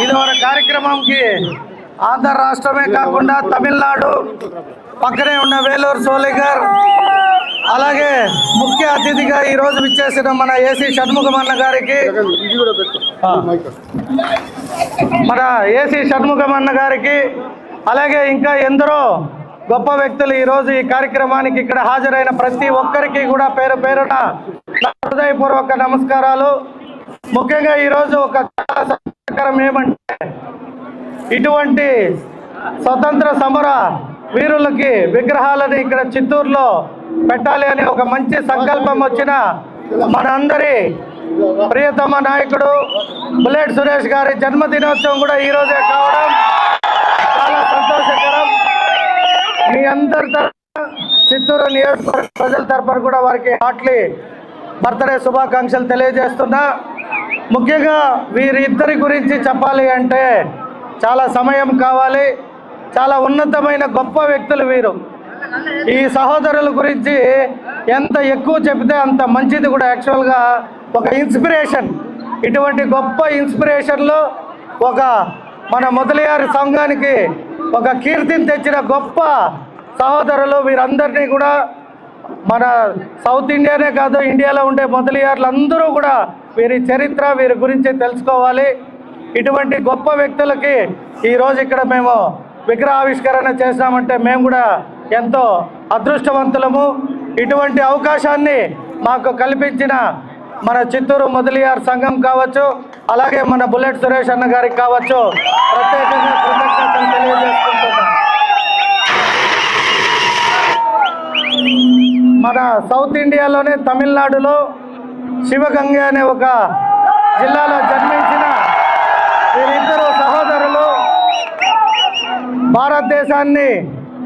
ఇది ఒక కార్యక్రమంకి ఆంధ్ర రాష్ట్రమే కాకుండా తమిళనాడు పక్కనే ఉన్న వేలూరు సోలిగర్ అలాగే ముఖ్య అతిథిగా ఈ రోజు విచ్చేసిన మన ఏసీ షణ్ముఖమన్న గారికి అలాగే ఇంకా ఎందరో గొప్ప వ్యక్తులు ఈ రోజు ఈ కార్యక్రమానికి ఇక్కడ హాజరైన ప్రతి ఒక్కరికి కూడా పేరు పేరున హృదయపూర్వక నమస్కారాలు. ముఖ్యంగా ఈరోజు ఒక సంతోషకరం ఏమంటే ఇటువంటి స్వతంత్ర సమర వీరులకి విగ్రహాలను ఇక్కడ చిత్తూరులో పెట్టాలి అని ఒక మంచి సంకల్పం వచ్చిన మనందరి ప్రియతమ నాయకుడు బుల్లెట్ సురేష్ గారి జన్మదినోత్సవం కూడా ఈరోజే కావడం చాలా సంతోషకరం. మీ అందరి తరఫున చిత్తూరు నియోజకవర్గ ప్రజల తరఫున కూడా వారికి హార్ట్లీ బర్త్డే శుభాకాంక్షలు తెలియజేస్తున్నా. ముఖ్యంగా వీరిద్దరి గురించి చెప్పాలి అంటే చాలా సమయం కావాలి. చాలా ఉన్నతమైన గొప్ప వ్యక్తులు వీరు. ఈ సహోదరుల గురించి ఎంత ఎక్కువ చెప్తే అంత మంచిది కూడా. యాక్చువల్గా ఒక ఇన్స్పిరేషన్, ఇటువంటి గొప్ప ఇన్స్పిరేషన్లో ఒక మన మొదలయారు సంఘానికి ఒక కీర్తిని తెచ్చిన గొప్ప సహోదరులు వీరందరినీ కూడా మన సౌత్ ఇండియానే కాదు ఇండియాలో ఉండే మొదలయారులు అందరూ కూడా వీరి చరిత్ర వీరి గురించి తెలుసుకోవాలి. ఇటువంటి గొప్ప వ్యక్తులకి ఈరోజు ఇక్కడ మేము విగ్రహావిష్కరణ చేసినామంటే మేము కూడా ఎంతో అదృష్టవంతులము. ఇటువంటి అవకాశాన్ని మాకు కల్పించిన మన చిత్తూరు మొదలియార్ సంఘం కావచ్చు, అలాగే మన బుల్లెట్ సురేష్ అన్న గారికి కావచ్చు ప్రత్యేకంగా కృతజ్ఞతలు తెలియజేసుకుంటున్నాం. మన సౌత్ ఇండియాలోనే తమిళనాడులో శివగంగ అనే ఒక జిల్లాలో జన్మించిన వీరిద్దరు సహోదరులు భారతదేశాన్ని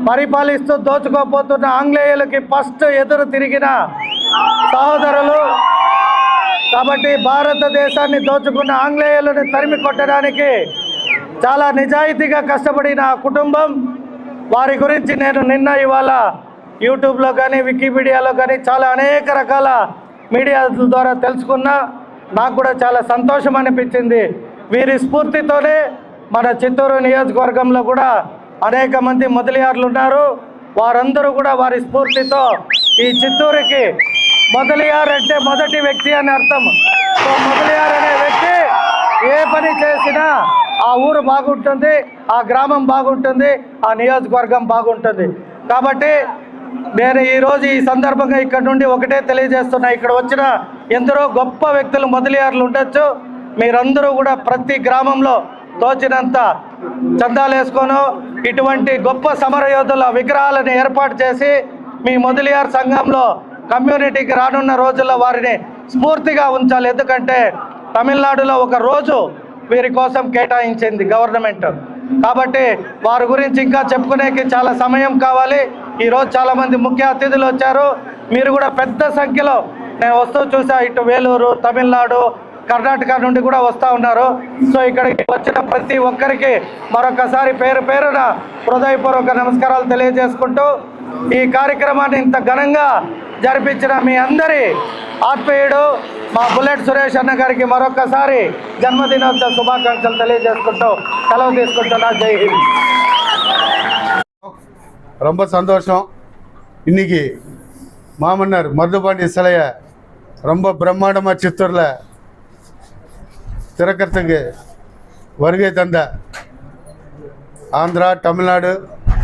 పరిపాలిస్తూ దోచుకోపోతున్న ఆంగ్లేయులకి ఫస్ట్ ఎదురు తిరిగిన సహోదరులు. కాబట్టి భారతదేశాన్ని దోచుకున్న ఆంగ్లేయులను తరిమి కొట్టడానికి చాలా నిజాయితీగా కష్టపడిన ఆ కుటుంబం వారి గురించి నేను నిన్న ఇవాళ యూట్యూబ్లో కానీ వికీపీడియాలో కానీ చాలా అనేక రకాల మీడియా ద్వారా తెలుసుకున్నా. నాకు కూడా చాలా సంతోషం అనిపించింది. వీరి స్ఫూర్తితోనే మన చిత్తూరు నియోజకవర్గంలో కూడా అనేక మంది మొదలియార్లు ఉన్నారు. వారందరూ కూడా వారి స్ఫూర్తితో ఈ చిత్తూరుకి మొదలియార్ అంటే మొదటి వ్యక్తి అని అర్థం. సో మొదలియార్ అనే వ్యక్తి ఏ పని చేసినా ఆ ఊరు బాగుంటుంది, ఆ గ్రామం బాగుంటుంది, ఆ నియోజకవర్గం బాగుంటుంది. కాబట్టి నేను ఈరోజు ఈ సందర్భంగా ఇక్కడ నుండి ఒకటే తెలియజేస్తున్నా, ఇక్కడ వచ్చిన ఎందరో గొప్ప వ్యక్తులు మొదలియార్లు ఉండొచ్చు. మీరందరూ కూడా ప్రతి గ్రామంలో తోచినంత చందాలు వేసుకొని ఇటువంటి గొప్ప సమరయోధుల విగ్రహాలను ఏర్పాటు చేసి మీ మొదలియార్ సంఘంలో కమ్యూనిటీకి రానున్న రోజుల్లో వారిని స్ఫూర్తిగా ఉంచాలి. ఎందుకంటే తమిళనాడులో ఒక రోజు వీరి కోసం కేటాయించింది గవర్నమెంట్. కాబట్టి వారి గురించి ఇంకా చెప్పుకునేకి చాలా సమయం కావాలి. ఈరోజు చాలామంది ముఖ్య అతిథులు వచ్చారు. మీరు కూడా పెద్ద సంఖ్యలో నేను వస్తూ చూసా, ఇటు వేలూరు, తమిళనాడు, కర్ణాటక నుండి కూడా వస్తూ ఉన్నారు. సో ఇక్కడికి వచ్చిన ప్రతి ఒక్కరికి మరొకసారి పేరు పేరున హృదయపూర్వక నమస్కారాలు తెలియజేసుకుంటూ ఈ కార్యక్రమాన్ని ఇంత ఘనంగా జరిపించిన మీ అందరి ఆత్మీయుడు మా బుల్లెట్ సురేష్ అన్న గారికి మరొకసారి జన్మదినోత్సవ శుభాకాంక్షలు తెలియజేసుకుంటూ సెలవు తీసుకుంటున్నా. జై హింద్. ரொம்ப சந்தோஷம். இன்னைக்கு மாமன்னர் மருதுபாண்டி சிலையை ரொம்ப பிரம்மாண்டமாக சித்தூரில் திறக்கிறதுக்கு வருகை தந்த ஆந்திரா, தமிழ்நாடு,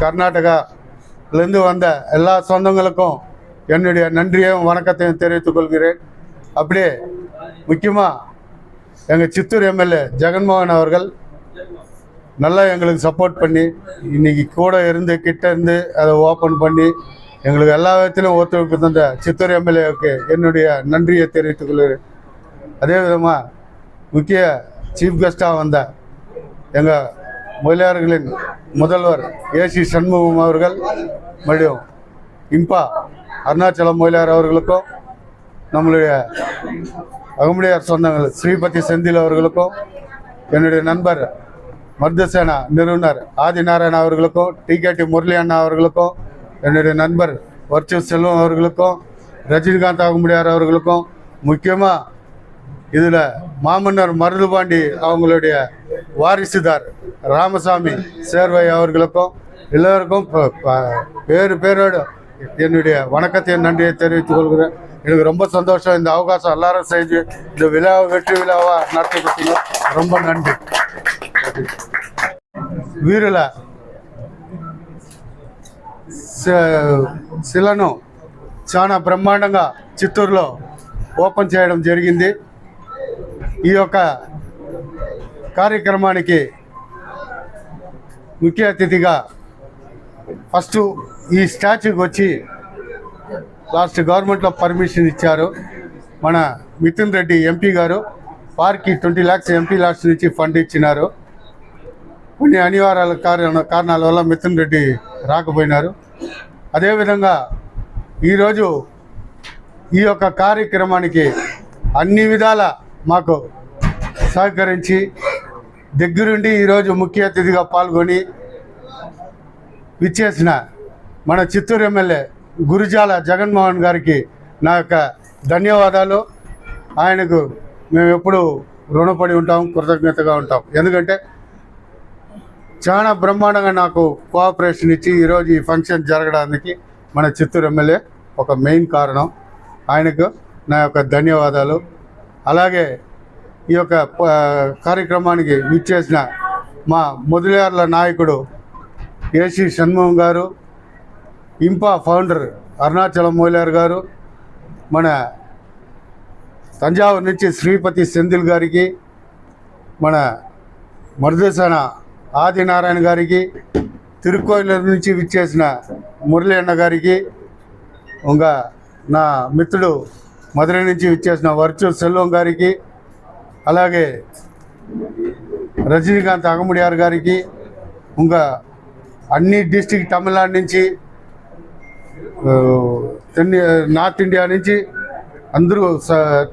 கர்நாடகாலேருந்து வந்த எல்லா சொந்தங்களுக்கும் என்னுடைய நன்றியையும் வணக்கத்தையும் தெரிவித்துக் கொள்கிறேன். அப்படியே முக்கியமாக எங்கள் சித்தூர் எம்எல்ஏ ஜெகன்மோகன் அவர்கள் நல்லா எங்களுக்கு சப்போர்ட் பண்ணி இன்றைக்கி கூட இருந்து கிட்ட இருந்து அதை ஓப்பன் பண்ணி எங்களுக்கு எல்லா விதத்திலும் ஒத்துழைப்பு தந்த சித்தூர் எம்எல்ஏவுக்கு என்னுடைய நன்றியை தெரிவித்துக் கொள்கிறேன். அதே விதமாக முக்கிய சீஃப் கெஸ்ட்டாக வந்த எங்கள் முதலியார்களின் முதல்வர் ஏசி சண்முகம் அவர்கள், மறுபடியும் இம்பா அருணாச்சலம் முதலியார் அவர்களுக்கும், நம்மளுடைய அகமுடையார் சொந்தங்கள் ஸ்ரீபதி செந்தில் அவர்களுக்கும், என்னுடைய நண்பர் மருதசேனா நிறுவனர் ஆதிநாராயண அவர்களுக்கும், டிகேடி முரளி அண்ணா அவர்களுக்கும், என்னுடைய நண்பர் வர்ச்சு செல்வம் அவர்களுக்கும், ரஜினிகாந்த் அகமுடையார் அவர்களுக்கும், முக்கியமாக இதில் மாமன்னர் மருதுபாண்டி அவங்களுடைய வாரிசுதார் ராமசாமி சேர்வை அவர்களுக்கும் எல்லோருக்கும் பேரு பேரோடு என்னுடைய வணக்கத்தையும் நன்றியை தெரிவித்துக் கொள்கிறேன். எனக்கு ரொம்ப சந்தோஷம். இந்த அவகாசம் எல்லாரும் செஞ்சு இந்த விழாவை வெற்றி விழாவா நடத்தி கொடுத்தீங்க. ரொம்ப நன்றி. వీరుల శిలను చాలా బ్రహ్మాండంగా చిత్తూరులో ఓపెన్ చేయడం జరిగింది. ఈ యొక్క కార్యక్రమానికి ముఖ్య అతిథిగా ఫస్ట్ ఈ స్టాచ్యూకి వచ్చి లాస్ట్ గవర్నమెంట్లో పర్మిషన్ ఇచ్చారు. మన మిథున్ రెడ్డి ఎంపీ గారు పార్క్కి 20 lakhs ఎంపీ లాస్ట్ నుంచి ఫండ్ ఇచ్చినారు. కొన్ని అనివార్యాల కారణాల వల్ల మిథున్ రెడ్డి రాకపోయినారు. అదేవిధంగా ఈరోజు ఈ యొక్క కార్యక్రమానికి అన్ని విధాల మాకు సహకరించి దగ్గరుండి ఈరోజు ముఖ్య అతిథిగా పాల్గొని విచ్చేసిన మన చిత్తూరు ఎమ్మెల్యే గురుజాల జగన్మోహన్ గారికి నా యొక్క ధన్యవాదాలు. ఆయనకు మేము ఎప్పుడు రుణపడి ఉంటాం, కృతజ్ఞతగా ఉంటాం. ఎందుకంటే చాలా బ్రహ్మాండంగా నాకు కోఆపరేషన్ ఇచ్చి ఈరోజు ఈ ఫంక్షన్ జరగడానికి మన చిత్తూరు ఎమ్మెల్యే ఒక మెయిన్ కారణం. ఆయనకు నా యొక్క ధన్యవాదాలు. అలాగే ఈ యొక్క కార్యక్రమానికి విచ్చేసిన మా మొదలయార్ల నాయకుడు ఏసీ షణ్ముఖం గారు, ఇంపా ఫౌండర్ అరుణాచలం మొయిలార్ గారు, మన తంజావూరు నుంచి శ్రీపతి సెంధిల్ గారికి, మన మరుదేశాన ఆదినారాయణ గారికి, తిరుకోయిలూరు నుంచి విచ్చేసిన మురళి అన్న గారికి, ఇంకా నా మిత్రుడు మధురై నుంచి విచ్చేసిన వర్చు సెల్వం గారికి, అలాగే రజనీకాంత్ అగముడియార్ గారికి, ఇంకా అన్ని డిస్టిక్ తమిళనాడు నుంచి నార్త్ ఇండియా నుంచి అందరూ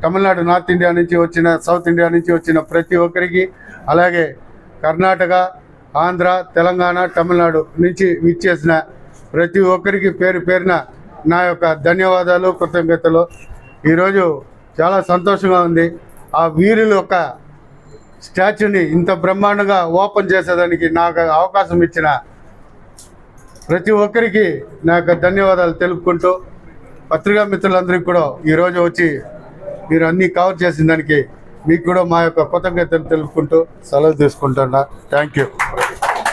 తమిళనాడు నార్త్ ఇండియా నుంచి వచ్చిన, సౌత్ ఇండియా నుంచి వచ్చిన ప్రతి ఒక్కరికి, అలాగే కర్ణాటక, ఆంధ్ర, తెలంగాణ, తమిళనాడు నుంచి విచ్చేసిన ప్రతి ఒక్కరికి పేరు పేరున నా యొక్క ధన్యవాదాలు, కృతజ్ఞతలు. ఈరోజు చాలా సంతోషంగా ఉంది. ఆ వీరుల యొక్క స్టాచ్యూని ఇంత బ్రహ్మాండంగా ఓపెన్ చేసేదానికి నాకు అవకాశం ఇచ్చిన ప్రతి ఒక్కరికి నా యొక్క ధన్యవాదాలు తెలుపుకుంటూ, పత్రికా మిత్రులందరికీ కూడా ఈరోజు వచ్చి మీరు అన్నీ కవర్ చేసిన దానికి మీకు కూడా మా యొక్క కృతజ్ఞతలు తెలుపుకుంటూ సెలవు తీసుకుంటున్నా. Thank you.